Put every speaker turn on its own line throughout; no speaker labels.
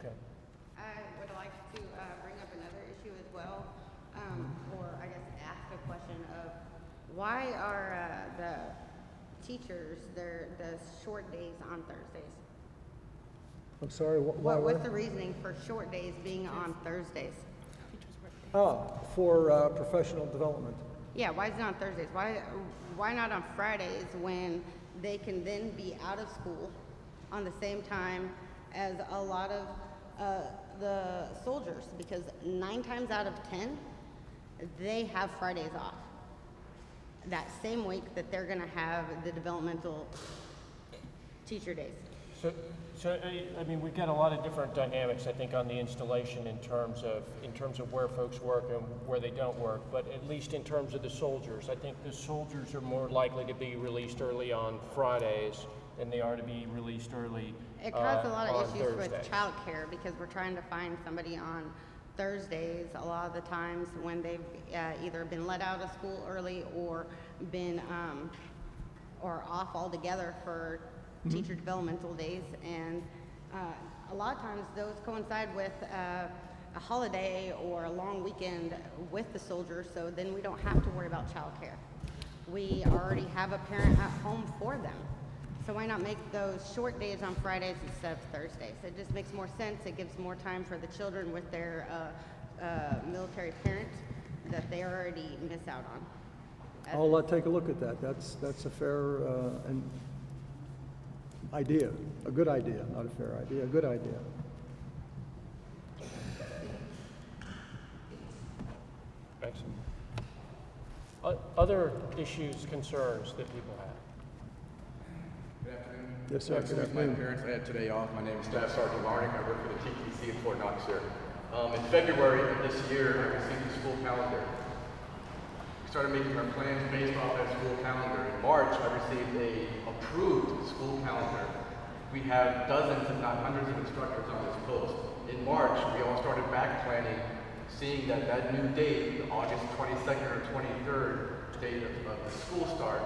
Okay.
I would like to bring up another issue as well, or I guess ask a question of why are the teachers the short days on Thursdays?
I'm sorry,
What's the reasoning for short days being on Thursdays?
For professional development.
Yeah, why is it on Thursdays? Why not on Fridays when they can then be out of school on the same time as a lot of the soldiers? Because 9 times out of 10, they have Fridays off. That same week that they're going to have the developmental teacher days.
So I mean, we've got a lot of different dynamics, I think, on the installation in terms of where folks work and where they don't work. But at least in terms of the soldiers, I think the soldiers are more likely to be released early on Fridays than they are to be released early
It causes a lot of
on
issues
Thursdays.
with childcare because we're trying to find somebody on Thursdays a lot of the times when they've either been let out of school early or been or off altogether for teacher developmental days, and a lot of times those coincide with a holiday or a long weekend with the soldiers, so then we don't have to worry about childcare. We already have a parent at home for them. So why not make those short days on Fridays instead of Thursdays? It just makes more sense. It gives more time for the children with their military parent that they already miss out on.
I'll take a look at that. That's a fair idea, a good idea, not a fair idea, a good idea.
Excellent. Other issues, concerns that people have?
Good afternoon.
Yes, sir. Good
With my
afternoon.
parents, I had today off. My name is Staff Sergeant Larnick. I work for the TTC in Fort Knox here. In February of this year, I received the school calendar. We started making our plans based off that school calendar. In March, I received a approved school calendar. We have dozens, if not hundreds, of instructors on this post. In March, we all started back planning, seeing that that new date, the August 22nd or 23rd date of the school start,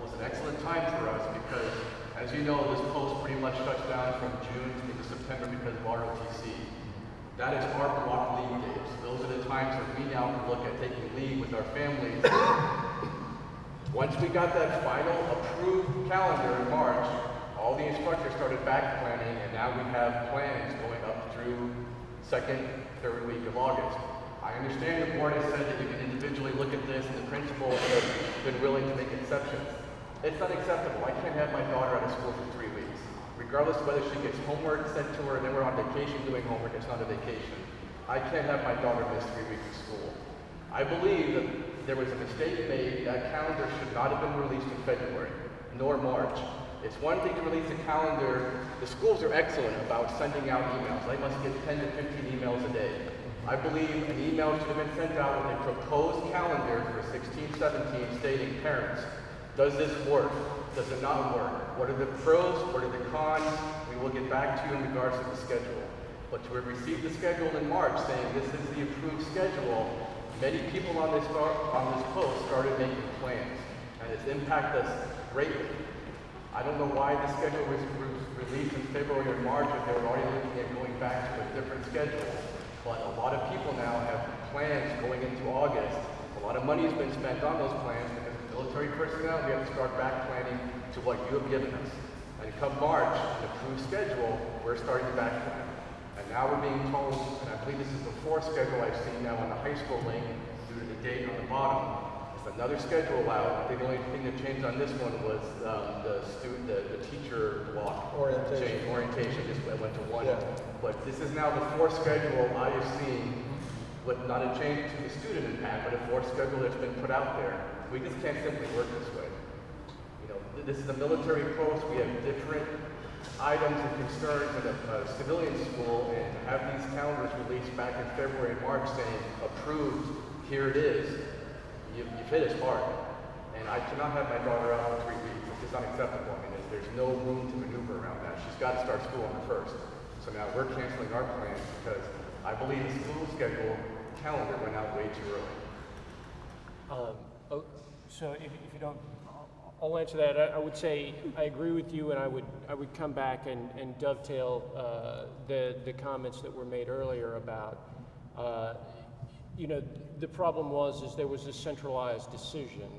was an excellent time for us because, as you know, this post pretty much shuts down from June into September because of ROTC. That is our block leave days. Those are the times that we now can look at taking leave with our families. Once we got that final approved calendar in March, all the instructors started back planning, and now we have plans going up through second, third week of August. I understand the board has said that you can individually look at this, and the principal has been willing to make exceptions. It's not acceptable. I can't have my daughter out of school for 3 weeks. Regardless of whether she gets homework sent to her and then we're on vacation doing homework, it's not a vacation. I can't have my daughter miss 3 weeks of school. I believe that there was a mistake made. That calendar should not have been released in February, nor March. It's one thing to release a calendar. The schools are excellent about sending out emails. I must get 10 to 15 emails a day. I believe an email should have been sent out with a proposed calendar for 16-17 stating, parents, does this work? Does it not work? What are the pros? What are the cons? We will get back to you in regards to the schedule. But to have received the schedule in March saying this is the approved schedule, many people on this post started making plans, and it's impacted us greatly. I don't know why the schedule was released in February or March if they were already looking at going back to a different schedule. But a lot of people now have plans going into August. A lot of money has been spent on those plans because of military personnel, we have to start back planning to what you have given us. And come March, an approved schedule, we're starting to back plan. And now we're being told, and I believe this is the fourth schedule I've seen now on the high school link due to the date on the bottom. It's another schedule out. I think the only thing that changed on this one was the teacher block. Orientation just went to one.
Yeah.
But this is now the fourth schedule I have seen with not a change to the student impact, but a fourth schedule that's been put out there. We just can't simply work this way. You know, this is a military post. We have different items and concerns in a civilian school, and to have these calendars released back in February and March saying approved, here it is, you've hit us hard. And I cannot have my daughter out for 3 weeks. It's just unacceptable. I mean, there's no room to maneuver around that. She's got to start school on the 1st. So now we're canceling our plans because I believe the school schedule calendar went out way too early.
So if you don't, I'll answer that. I would say I agree with you, and I would come back and dovetail the comments that were made earlier about, you know, the problem is there was a centralized decision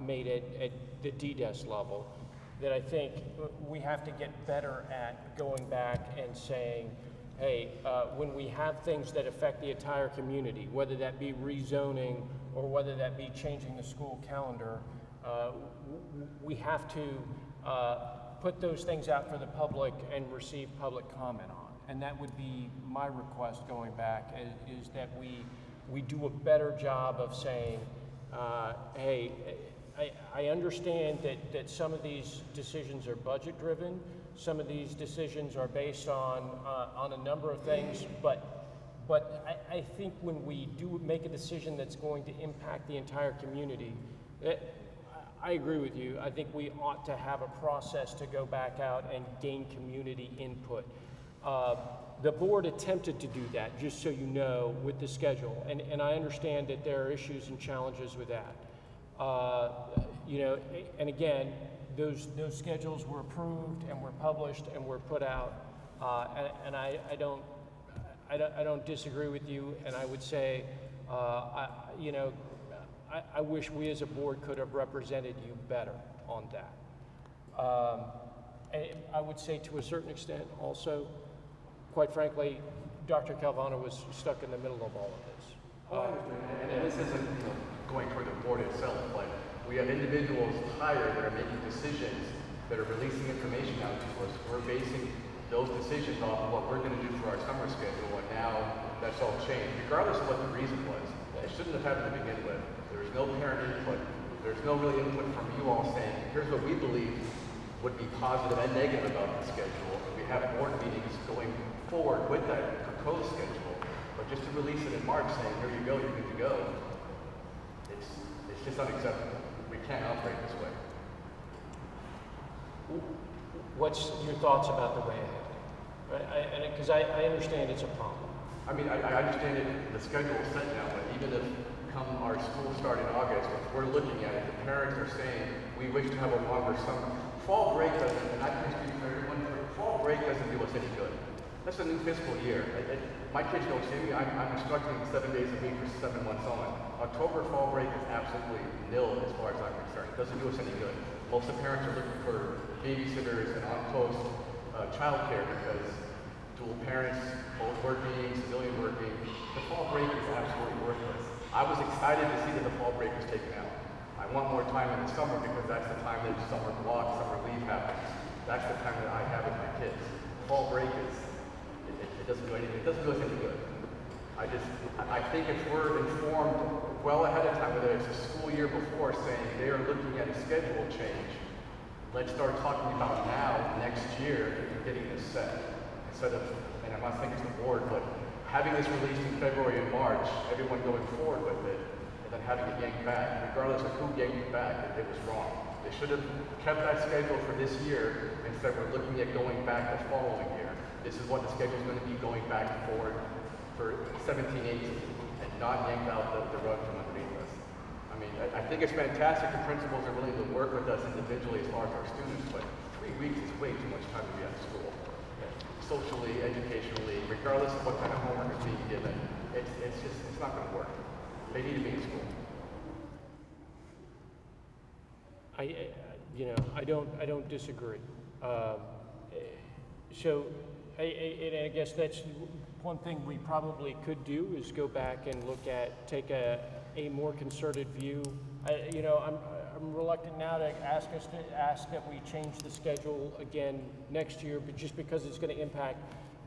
made at the DDES level that I think we have to get better at going back and saying, hey, when we have things that affect the entire community, whether that be rezoning or whether that be changing the school calendar, we have to put those things out for the public and receive public comment on. And that would be my request going back, is that we do a better job of saying, hey, I understand that some of these decisions are budget driven, some of these decisions are based on a number of things, but I think when we do make a decision that's going to impact the entire community, I agree with you. I think we ought to have a process to go back out and gain community input. The board attempted to do that, just so you know, with the schedule, and I understand that there are issues and challenges with that. You know, and again, those schedules were approved and were published and were put out, and I don't disagree with you, and I would say, you know, I wish we as a board could have represented you better on that. And I would say to a certain extent also, quite frankly, Dr. Calvano was stuck in the middle of all of this.
I understand, and this isn't, you know, going toward the board itself, but we have individuals hired that are making decisions, that are releasing information out to us. We're basing those decisions off of what we're going to do for our summer schedule, and now that's all changed, regardless of what the reason was. It shouldn't have happened to begin with. There's no parent input. There's no real input from you all saying, here's what we believe would be positive and negative about the schedule. We have board meetings going forward with that proposed schedule, but just to release it in March saying, here you go, you're good to go, it's just unacceptable. We can't operate this way.
What's your thoughts about the way ahead? Because I understand it's a problem.
I mean, I understand it, the schedule is set now, but even if come our school start in August, if we're looking at it, the parents are saying, we wish to have a longer summer. Fall break doesn't, and I can speak for everyone, fall break doesn't do us any good. That's a new fiscal year. My kids don't see me. I'm instructing 7 days a week for 7 months on. October fall break is absolutely nil as far as I'm concerned. It doesn't do us any good. Most of the parents are looking for babysitters and on-post childcare because dual parents, both working, civilian working. The fall break is absolutely worthless. I was excited to see that the fall break was taken out. I want more time in the summer because that's the time that summer block, summer leave happens. That's the time that I have with my kids. Fall break is, it doesn't do anything. It doesn't do us any good. I think if we're informed well ahead of time, whether it's a school year before saying they are looking at a schedule change, let's start talking about now, next year, and getting this set. Instead of, and I'm not saying it's the board, but having this released in February and March, everyone going forward with it, and then having it yanked back, regardless of who yanked it back, it was wrong. They should have kept that schedule for this year instead of looking at going back the following year. This is what the schedule is going to be going back and forward for 17, 18, and not yank out the rug from underneath us. I mean, I think it's fantastic the principals are willing to work with us individually as far as our students, but 3 weeks is way too much time to be out of school. Socially, educationally, regardless of what kind of homework is being given, it's not going to work. They need to be in school.
I don't disagree. So, I guess that's one thing we probably could do is go back and take a more concerted view. I'm reluctant now to ask that we change the schedule again next year, but just because it's going to impact.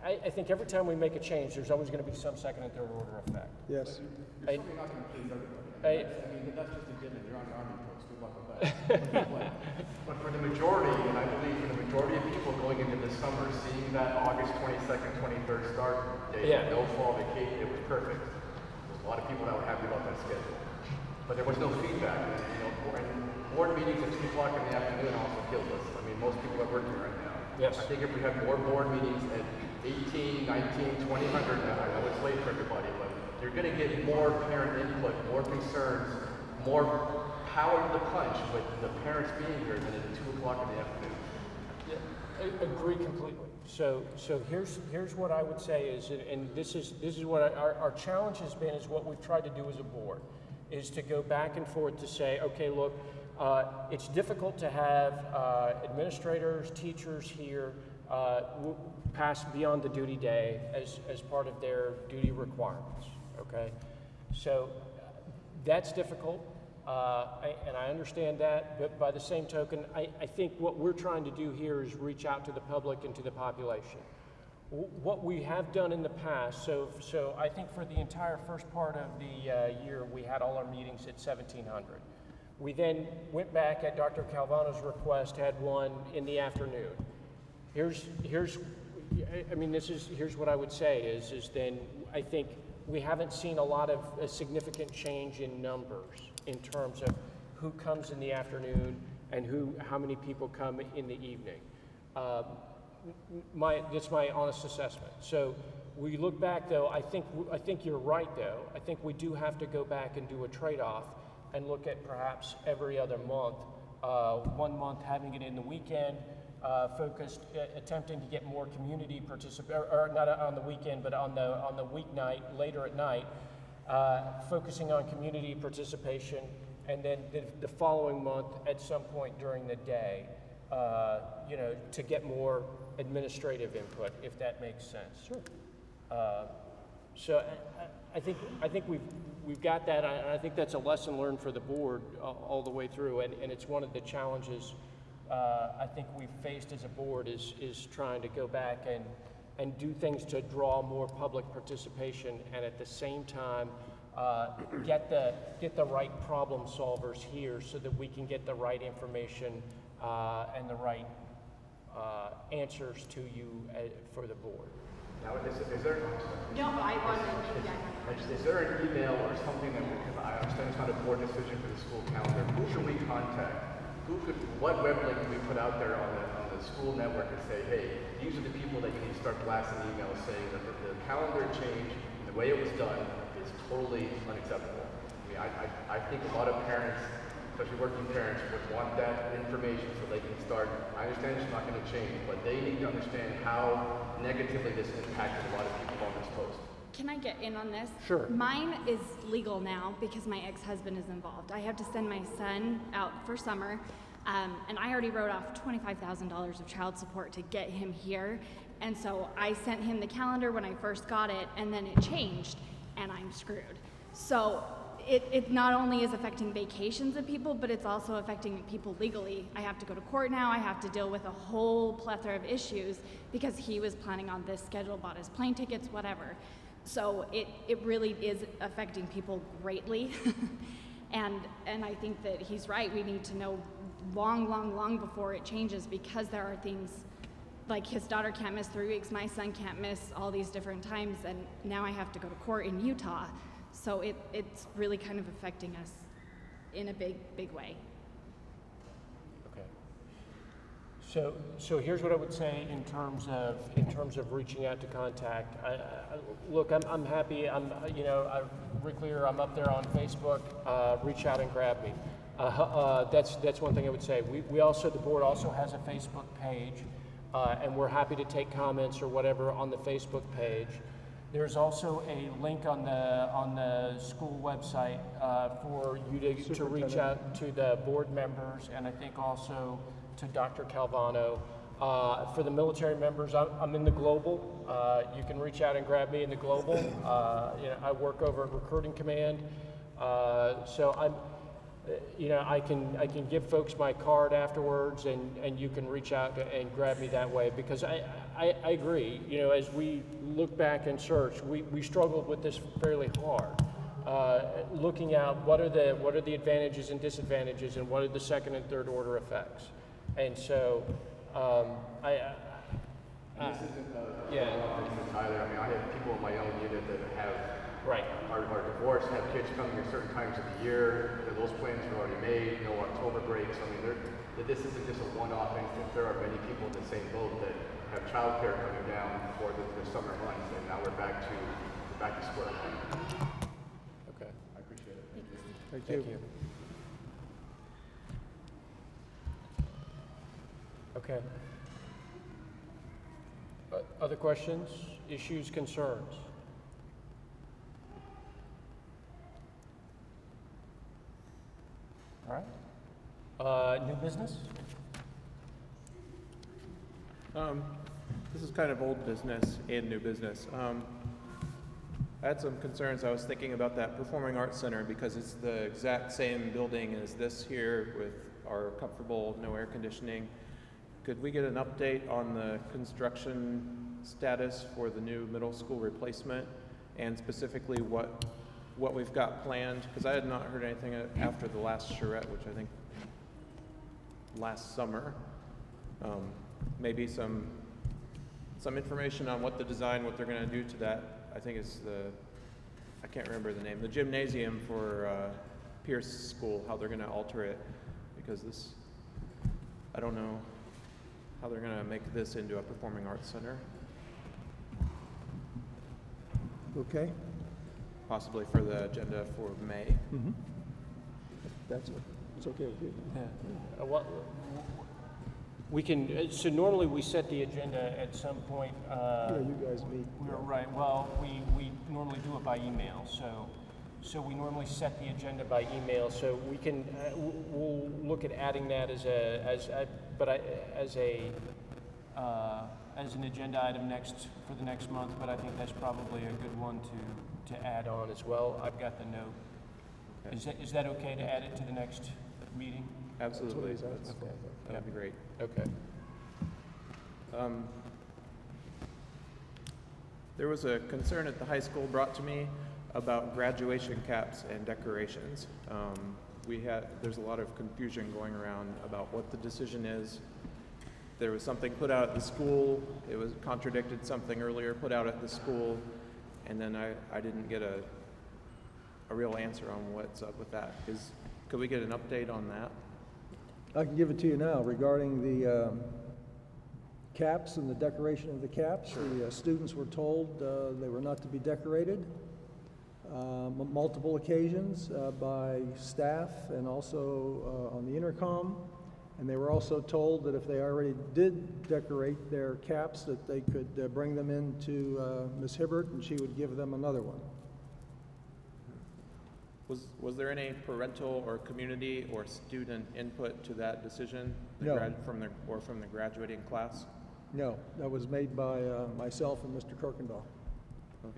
I think every time we make a change, there's always going to be some second and third order effect.
Yes.
You're certainly not going to please everybody. That's just a given. You're on the Army post. Good luck with that. But for the majority, and I believe for the majority of people going into this summer, seeing that August 22nd, 23rd start date, no fall vacation, it was perfect. There's a lot of people that were happy about that schedule. But there was no feedback. Board meetings at 2 o'clock in the afternoon also killed us. I mean, most people are working right now.
Yes.
I think if we had more board meetings at 18, 19, 2000, I know it's late for everybody, but you're going to get more parent input, more concerns, more power the punch with the parents being here than at 2 o'clock in the afternoon.
I agree completely. So here's what I would say is, and this is what our challenge has been, is what we've tried to do as a board, is to go back and forth to say, okay, look, it's difficult to have administrators, teachers here pass beyond the duty day as part of their duty requirements, okay? So that's difficult, and I understand that, but by the same token, I think what we're trying to do here is reach out to the public and to the population. What we have done in the past, so I think for the entire first part of the year, we had all our meetings at 1700. We then went back at Dr. Calvano's request, had one in the afternoon. Here's what I would say is then I think we haven't seen a lot of a significant change in numbers in terms of who comes in the afternoon and how many people come in the evening. That's my honest assessment. So we look back though, I think you're right though. I think we do have to go back and do a trade-off and look at perhaps every other month, 1 month having it in the weekend, focused, attempting to get more community participation, or not on the weekend, but on the weeknight, later at night, focusing on community participation, and then the following month at some point during the day, to get more administrative input, if that makes sense. Sure. So I think we've got that, and I think that's a lesson learned for the board all the way through, and it's one of the challenges I think we've faced as a board is trying to go back and do things to draw more public participation, and at the same time get the right problem solvers here so that we can get the right information and the right answers to you for the board.
Now, is there?
No, I wasn't.
Is there an email or something that, because I understand it's not a board decision for the school calendar, who should we contact? What web link can we put out there on the school network and say, hey, these are the people that you need to start blasting emails saying that the calendar change and the way it was done is totally unacceptable. I mean, I think a lot of parents, especially working parents, would want that information so they can start. I understand it's not going to change, but they need to understand how negatively this impacted a lot of people on this post.
Can I get in on this?
Sure.
Mine is legal now because my ex-husband is involved. I have to send my son out for summer, and I already wrote off $25,000 of child support to get him here. And so I sent him the calendar when I first got it, and then it changed, and I'm screwed. So it not only is affecting vacations of people, but it's also affecting people legally. I have to go to court now. I have to deal with a whole plethora of issues because he was planning on this schedule, bought his plane tickets, whatever. So it really is affecting people greatly. and I think that he's right. We need to know long before it changes, because there are things like his daughter can't miss 3 weeks, my son can't miss all these different times, and now I have to go to court in Utah. So it's really kind of affecting us in a big way.
Okay. So here's what I would say in terms of reaching out to contact. Look, I'm happy. We're clear. I'm up there on Facebook. Reach out and grab me. That's one thing I would say. We also, the board also has a Facebook page, and we're happy to take comments or whatever on the Facebook page. There's also a link on the school website for you to reach out to the board members, and I think also to Dr. Calvano. For the military members, I'm in the global. You can reach out and grab me in the global. I work over at Recruiting Command, so I can give folks my card afterwards, and you can reach out and grab me that way, because I agree. As we look back and search, we struggled with this fairly hard. Looking at what are the advantages and disadvantages, and what are the second and third order effects. And so,
This isn't Tyler. I mean, I have people in my own unit that are divorced, have kids coming at certain times of the year. Those plans are already made. No October breaks. I mean, this isn't just a one-off instance. There are many people in the same boat that have childcare coming down for the summer months, and now we're back to square one.
okay.
I appreciate it.
Thank you.
Okay. Other questions, issues, concerns? All right. New business?
This is kind of old business and new business. I had some concerns. I was thinking about that Performing Arts Center because it's the exact same building as this here with our comfortable, no air conditioning. Could we get an update on the construction status for the new middle school replacement and specifically what we've got planned? Because I had not heard anything after the last charrette, which I think last summer. Maybe some information on what the design, what they're going to do to that. I think it's I can't remember the name, the gymnasium for Pierce School, how they're going to alter it, because I don't know how they're going to make this into a performing arts center,
Okay?
possibly for the agenda for May.
Mm-hmm. It's okay with you.
We can, so normally we set the agenda at some point.
Yeah, you guys meet.
We're right, well, we normally do it by email, so we normally set the agenda by email, so we can, we'll look at adding that as an agenda item for the next month, but I think that's probably a good one to add on as well. I've got the note.
Okay.
Is that okay to add it to the next meeting?
Absolutely.
That's what he's asking for.
That would be great.
Okay.
There was a concern at the high school brought to me about graduation caps and decorations. There's a lot of confusion going around about what the decision is. There was something put out at the school, it was contradicted something earlier put out at the school, and then I didn't get a real answer on what's up with that. Could we get an update on that?
I can give it to you now regarding the caps and the decoration of the caps. The students were told they were not to be decorated multiple occasions by staff and also on the intercom. And they were also told that if they already did decorate their caps, that they could bring them in to Ms. Hibbert and she would give them another one.
Was there any parental or community or student input to that decision?
No.
From the graduating class?
No, that was made by myself and Mr. Kirkendall.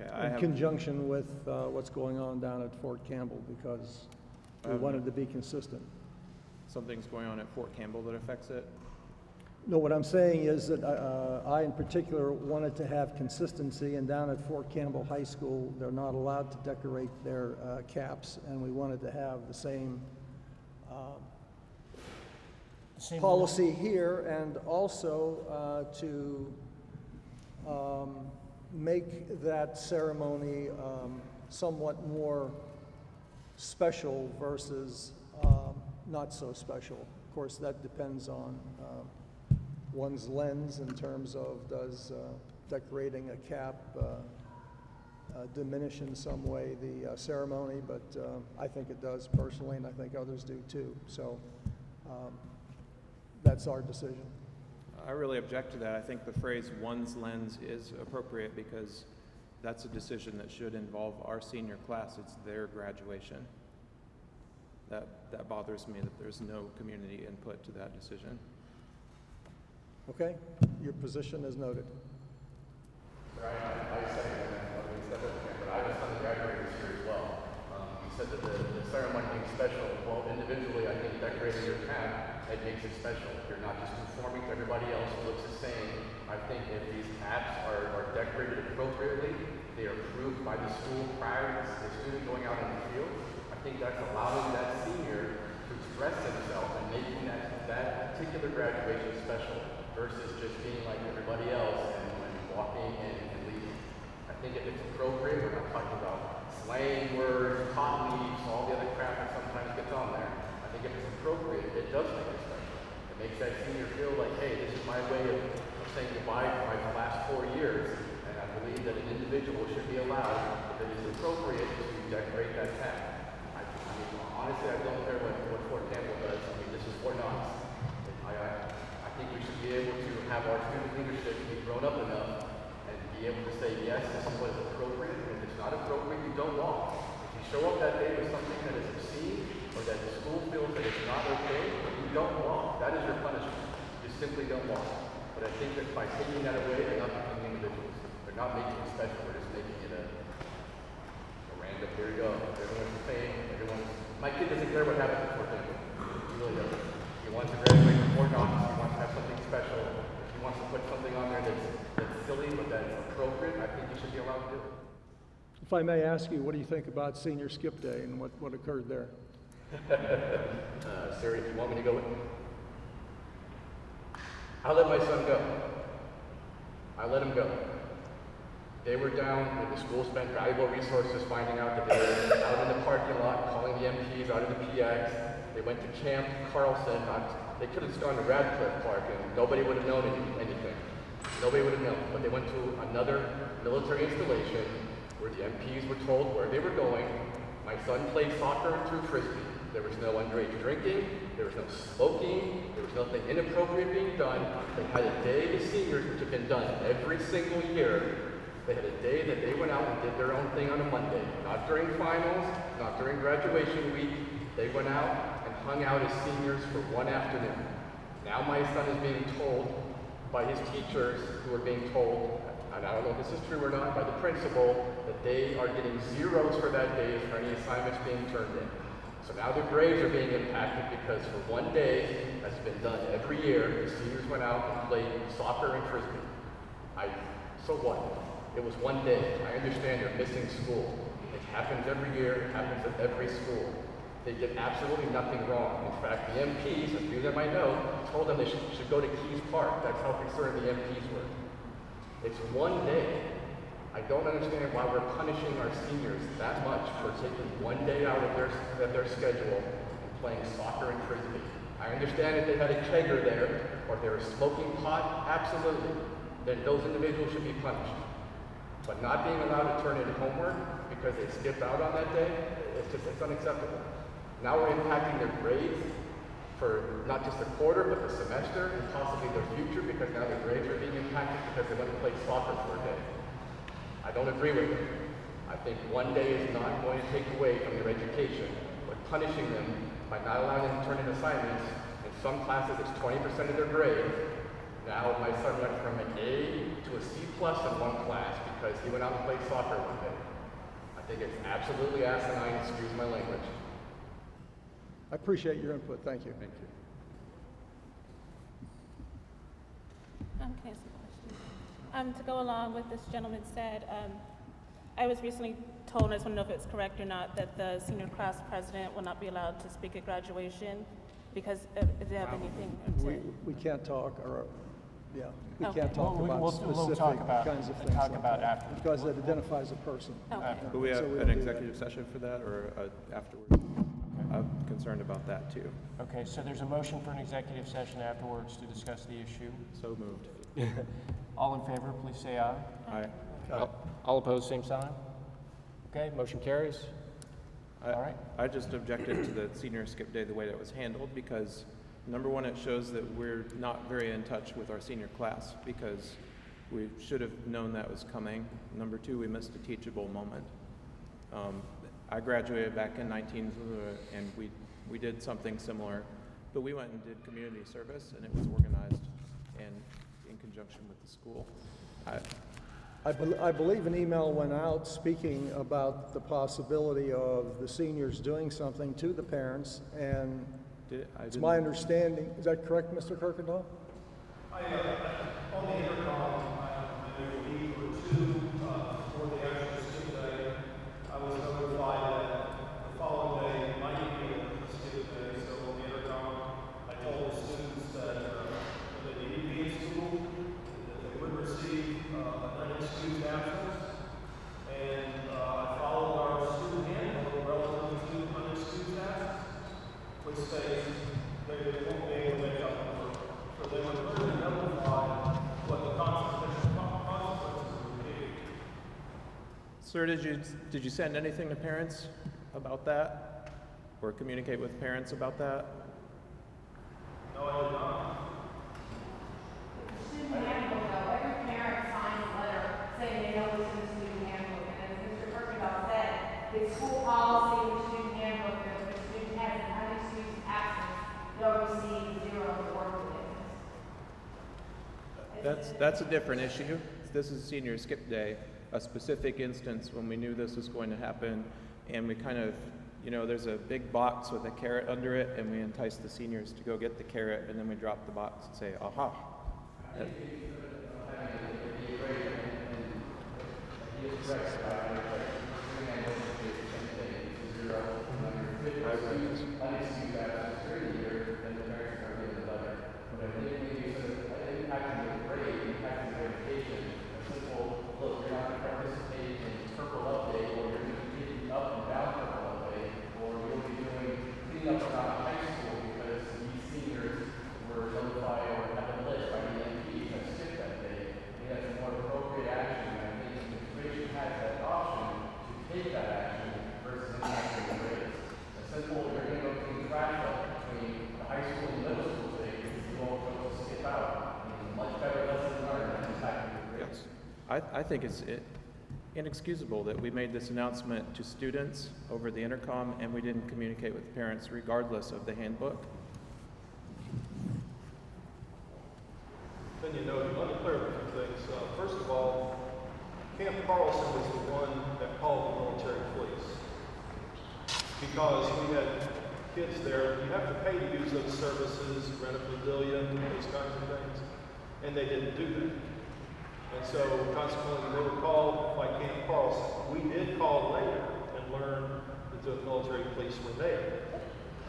Okay,
In conjunction with what's going on down at Fort Campbell, because we wanted to be consistent.
something's going on at Fort Campbell that affects it?
No, what I'm saying is that I in particular wanted to have consistency, and down at Fort Campbell High School, they're not allowed to decorate their caps, and we wanted to have the same
Same
policy here, and also to make that ceremony somewhat more special versus not so special. Of course, that depends on one's lens in terms of does decorating a cap diminish in some way the ceremony, but I think it does personally, and I think others do too. So that's our decision.
I really object to that. I think the phrase "one's lens" is appropriate because that's a decision that should involve our senior class. It's their graduation. That bothers me that there's no community input to that decision.
Okay? Your position is noted.
I second that, but I was on the graduating this year as well. You said that the ceremony being special. Well, individually, I think decorating your cap, it makes it special. You're not just conforming to everybody else who looks the same. I think if these caps are decorated appropriately, they are approved by the school prior to the student going out in the field. I think that's allowing that senior to express himself and making that particular graduation special versus just being like everybody else and walking in and leaving. I think if it's appropriate, we're not talking about slang words, cotton leaves, all the other crap that sometimes gets on there. I think if it's appropriate, it does make it special. It makes that senior feel like, hey, this is my way of saying goodbye for my last 4 years. And I believe that an individual should be allowed, if it is appropriate, to decorate that cap. I mean, honestly, I don't care what Fort Campbell does. I mean, this is Fort Knox. I think we should be able to have our student leadership be grown up enough and be able to say, yes, this is what is appropriate, and if it's not appropriate, you don't walk. If you show up that day with something that is obscene, or that the school feels that it's not okay, you don't walk. That is your punishment. You simply don't walk. But I think that by taking that away, they're not becoming individuals. They're not making it special. They're just making it a random, here you go. Everyone's the same. My kid doesn't care what happens before him. He really doesn't. He wants to graduate from Fort Knox. He wants to have something special. If he wants to put something on there that's silly but that's appropriate, I think he should be allowed to do it.
If I may ask you, what do you think about Senior Skip Day and what occurred there?
Siri, if you want me to go with you. I let my son go. I let him go. They were down, and the school spent valuable resources finding out that they were out in the parking lot, calling the MPs out of the PX. They went to Camp Carlson. They could have gone to Radcliffe Park, and nobody would have known anything. Nobody would have known. But they went to another military installation where the MPs were told where they were going. My son played soccer and threw frisbee. There was no underage drinking. There was no smoking. There was nothing inappropriate being done. They had a day, the seniors, which have been done every single year. They had a day that they went out and did their own thing on a Monday. Not during finals, not during graduation week. They went out and hung out as seniors for one afternoon. Now my son is being told by his teachers, who are being told, and I don't know if this is true or not, by the principal, that they are getting zeros for that day for any assignments being turned in. So now their grades are being impacted because for one day, as has been done every year, the seniors went out and played soccer and frisbee. So what? It was one day. I understand you're missing school. It happens every year. It happens at every school. They did absolutely nothing wrong. In fact, the MPs, as few of them I know, told them they should go to Keys Park. That's how concerned the MPs were. It's one day. I don't understand why we're punishing our seniors that much for taking one day out of their schedule and playing soccer and frisbee. I understand if they had a kegger there or they were smoking pot, absolutely. Then those individuals should be punished. But not being allowed to turn in homework because they skipped out on that day, it's unacceptable. Now we're impacting their grades for not just the quarter, but the semester and possibly their future because now their grades are being impacted because they went to play soccer for a day. I don't agree with it. I think one day is not going to take away from their education, but punishing them by not allowing them to turn in assignments. In some classes, it's 20% of their grade. Now my son went from an A to a C+ in one class because he went out and played soccer one day. I think it's absolutely asinine, excuse my language.
I appreciate your input. Thank you.
Thank you.
Okay, to go along with this gentleman said, I was recently told, and I just want to know if it's correct or not, that the senior class president will not be allowed to speak at graduation because if they have anything to...
We can't talk, or, yeah, we
Okay.
can't talk about
We'll
specific
talk about,
kinds of things
talk
like
about
that,
after.
because it identifies a person.
Okay.
But we have
So we
an
don't do that.
executive session for that, or afterwards? I'm concerned about that, too.
Okay, so there's a motion for an executive session afterwards to discuss the issue.
So moved.
All in favor, please say aye.
Aye.
All opposed, same sign. Okay, motion carries. All right.
I just objected to the senior skip day the way that was handled because, number one, it shows that we're not very in touch with our senior class because we should have known that was coming. Number two, we missed a teachable moment. I graduated back in and we did something similar, but we went and did community service and it was organized and in conjunction with the school.
I believe an email went out speaking about the possibility of the seniors doing something to the parents, and it's my understanding, is that correct, Mr. Kirkendall?
On the intercom, there were a week or two before the actual skip day, I was notified that the following day might be a skip day, so on the intercom, I told the students that when they needed to be in school, that they would receive an unexcused absence, and I followed our student handbook relative to unexcused absence, which states they won't be able to make up for it. So they were clearly notified what the consequences would be.
Sir, did you send anything to parents about that? Or communicate with parents about that?
No, I did not.
school policy or student handbook that if a student has an unexcused absence, they'll receive 0 work days.
That's a different issue. This is senior skip day, a specific instance when we knew this was going to happen, and we kind of, you know, there's a big box with a carrot under it, and we entice the seniors to go get the carrot, and then we drop the box and say, aha. I think it's inexcusable that we made this announcement to students over the intercom and we didn't communicate with parents regardless of the handbook.
Then you know, let me clear up a few things. First of all, Camp Carlson was the one that called the military police. Because we had kids there, you have to pay to use those services, rent a pavilion, those kinds of things, and they didn't do that. And so consequently, they were called by Camp Carlson. We did call later and learn that the military police were there.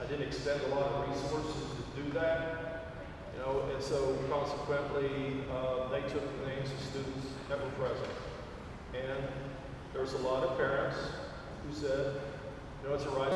I didn't expend a lot of resources to do that, you know, and so consequently, they took the names of students that were present. And there was a lot of parents who said, you know, it's a right